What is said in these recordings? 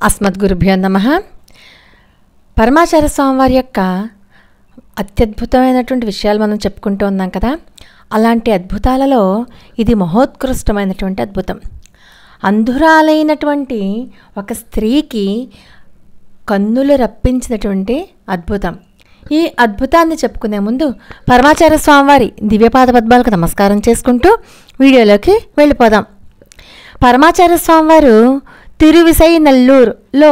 అస్మద్గురుభ్యో నమః. పరమాచార్య స్వామి వారి యొక్క అత్యద్భుతమైనటువంటి విషయాలు మనం చెప్పుకుంటూ ఉన్నాం కదా. అలాంటి అద్భుతాలలో ఇది మహోత్కృష్టమైనటువంటి అద్భుతం. అంధురాలైనటువంటి ఒక స్త్రీకి కన్నులు రప్పించినటువంటి అద్భుతం. ఈ అద్భుతాన్ని చెప్పుకునే ముందు పరమాచార్య స్వామివారి దివ్యపాద పద్మాలకు నమస్కారం చేసుకుంటూ వీడియోలోకి వెళ్ళిపోదాం. పరమాచార్య స్వామివారు తిరువిసైనల్లూరులో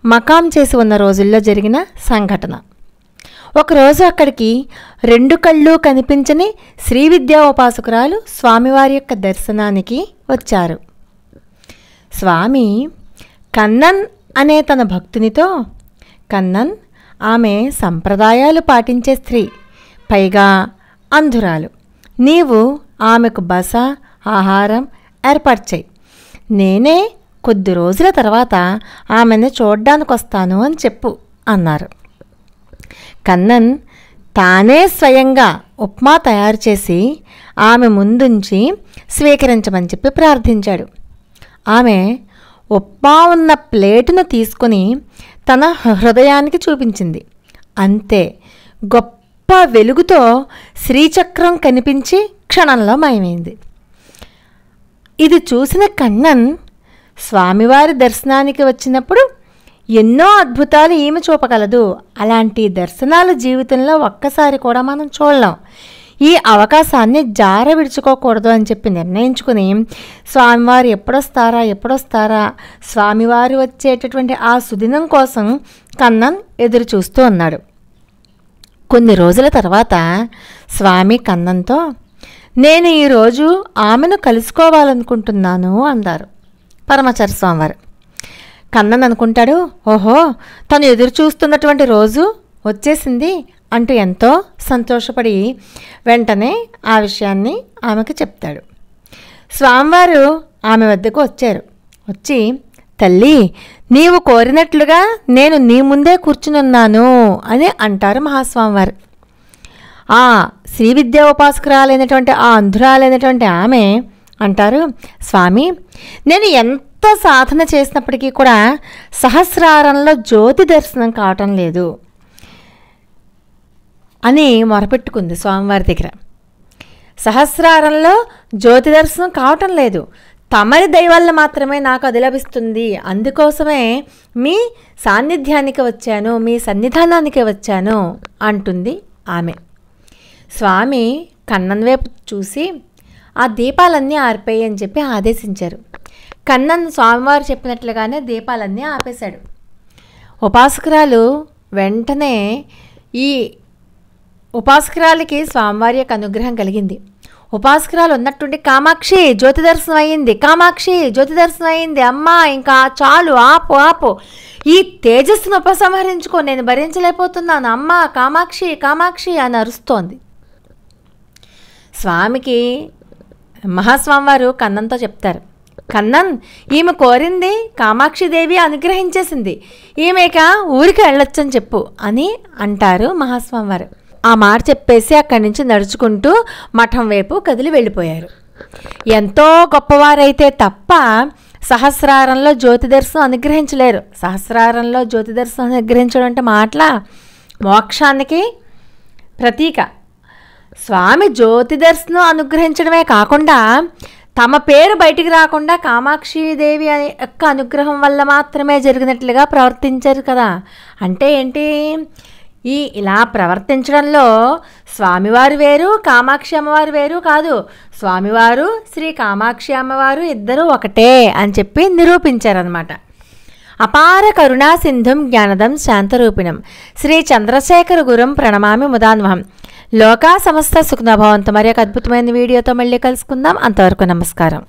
మకాం చేసి ఉన్న రోజుల్లో జరిగిన సంఘటన. ఒకరోజు అక్కడికి రెండు కళ్ళు కనిపించని శ్రీ విద్యా ఉపాసకురాలు స్వామివారి యొక్క దర్శనానికి వచ్చారు. స్వామి కన్నన్ అనే తన భక్తునితో, కన్నన్ ఆమె సంప్రదాయాలు పాటించే స్త్రీ, పైగా అంధురాలు. నీవు ఆమెకు బస ఆహారం ఏర్పరిచాయి. నేనే కొద్ది రోజుల తర్వాత ఆమెను చూడ్డానికి వస్తాను అని చెప్పు అన్నారు. కన్నన్ తానే స్వయంగా ఉప్మా తయారు చేసి ఆమె ముందుంచి స్వీకరించమని చెప్పి ప్రార్థించాడు. ఆమె ఉప్మా ఉన్న ప్లేటును తీసుకుని తన హృదయానికి చూపించింది. అంతే, గొప్ప వెలుగుతో శ్రీచక్రం కనిపించి క్షణంలో మాయమైంది. ఇది చూసిన కన్నన్ స్వామివారి దర్శనానికి వచ్చినప్పుడు ఎన్నో అద్భుతాలు ఈమె చూపగలదు. అలాంటి దర్శనాలు జీవితంలో ఒక్కసారి కూడా మనం చూడలేం. ఈ అవకాశాన్ని జార విడుచుకోకూడదు అని చెప్పి నిర్ణయించుకుని స్వామివారు ఎప్పుడొస్తారా స్వామివారు వచ్చేటటువంటి ఆ సుదినం కోసం కన్నన్ ఎదురు చూస్తూ ఉన్నాడు. కొన్ని రోజుల తర్వాత స్వామి కన్నన్తో, నేను ఈరోజు ఆమెను కలుసుకోవాలనుకుంటున్నాను అన్నారు పరమాచార్య స్వామివారు. కన్నన్ అనుకుంటాడు, ఓహో తను ఎదురు చూస్తున్నటువంటి రోజు వచ్చేసింది అంటూ ఎంతో సంతోషపడి వెంటనే ఆ విషయాన్ని ఆమెకు చెప్తాడు. స్వామివారు ఆమె వద్దకు వచ్చారు. వచ్చి, తల్లి నీవు కోరినట్లుగా నేను నీ ముందే కూర్చునున్నాను అని అంటారు మహాస్వామివారు. ఆ శ్రీ విద్యా ఉపాసకురాలైనటువంటి ఆ అంధురాలైనటువంటి ఆమె అంటారు, స్వామి నేను ఎంత సాధన చేసినప్పటికీ కూడా సహస్రారంలో జ్యోతి దర్శనం కావటం లేదు అని మొరపెట్టుకుంది స్వామివారి దగ్గర. సహస్రారంలో జ్యోతి దర్శనం కావటం లేదు, తమరి దయ వల్ల మాత్రమే నాకు అది లభిస్తుంది. అందుకోసమే మీ సాన్నిధ్యానికి వచ్చాను, మీ సన్నిధానానికి వచ్చాను అంటుంది ఆమె. స్వామి కన్నన్ వైపు చూసి ఆ దీపాలన్నీ ఆర్పేయి అని చెప్పి ఆదేశించారు. కన్నన్ స్వామివారు చెప్పినట్లుగానే దీపాలన్నీ ఆపేశాడు. ఉపాసకురాలు వెంటనే, ఈ ఉపాసకురాలకి స్వామివారి యొక్క అనుగ్రహం కలిగింది. ఉపాసకురాలు ఉన్నట్టుండి కామాక్షి జ్యోతి దర్శనం అయ్యింది, కామాక్షి జ్యోతి దర్శనం అయ్యింది, అమ్మా ఇంకా చాలు ఆపు, ఈ తేజస్సును ఉపసంహరించుకో, నేను భరించలేకపోతున్నాను, అమ్మా కామాక్షి కామాక్షి అని అరుస్తోంది. స్వామికి మహాస్వామివారు కన్నన్తో చెప్తారు, కన్నన్ ఈమె కోరింది కామాక్షిదేవి అనుగ్రహించేసింది, ఈమెక ఊరికి వెళ్ళొచ్చని చెప్పు అని అంటారు మహాస్వామివారు. ఆ మాట చెప్పేసి అక్కడి నుంచి నడుచుకుంటూ మఠం వైపు కదిలి వెళ్ళిపోయారు. ఎంతో గొప్పవారైతే తప్ప సహస్రారంలో జ్యోతి దర్శనం అనుగ్రహించలేరు. సహస్రారంలో జ్యోతి దర్శనం అనుగ్రహించడం అంటే మాటల మోక్షానికి ప్రతీక. స్వామి జ్యోతి దర్శనం అనుగ్రహించడమే కాకుండా తమ పేరు బయటికి రాకుండా కామాక్షిదేవి యొక్క అనుగ్రహం వల్ల మాత్రమే జరిగినట్లుగా ప్రవర్తించారు కదా. అంటే ఏంటి, ఇలా ప్రవర్తించడంలో స్వామివారు వేరు కామాక్షి అమ్మవారు వేరు కాదు, స్వామివారు శ్రీ కామాక్షి అమ్మవారు ఇద్దరు ఒకటే అని చెప్పి నిరూపించారనమాట. అపార కరుణా సింధుం జ్ఞానదం శాంతరూపిణం శ్రీ చంద్రశేఖర గురుం ప్రణమామి ముదాన్వహం. లోకా సమస్త సుఖనభవంతు. మరి ఒక అద్భుతమైన వీడియోతో మళ్ళీ కలుసుకుందాం. అంతవరకు నమస్కారం.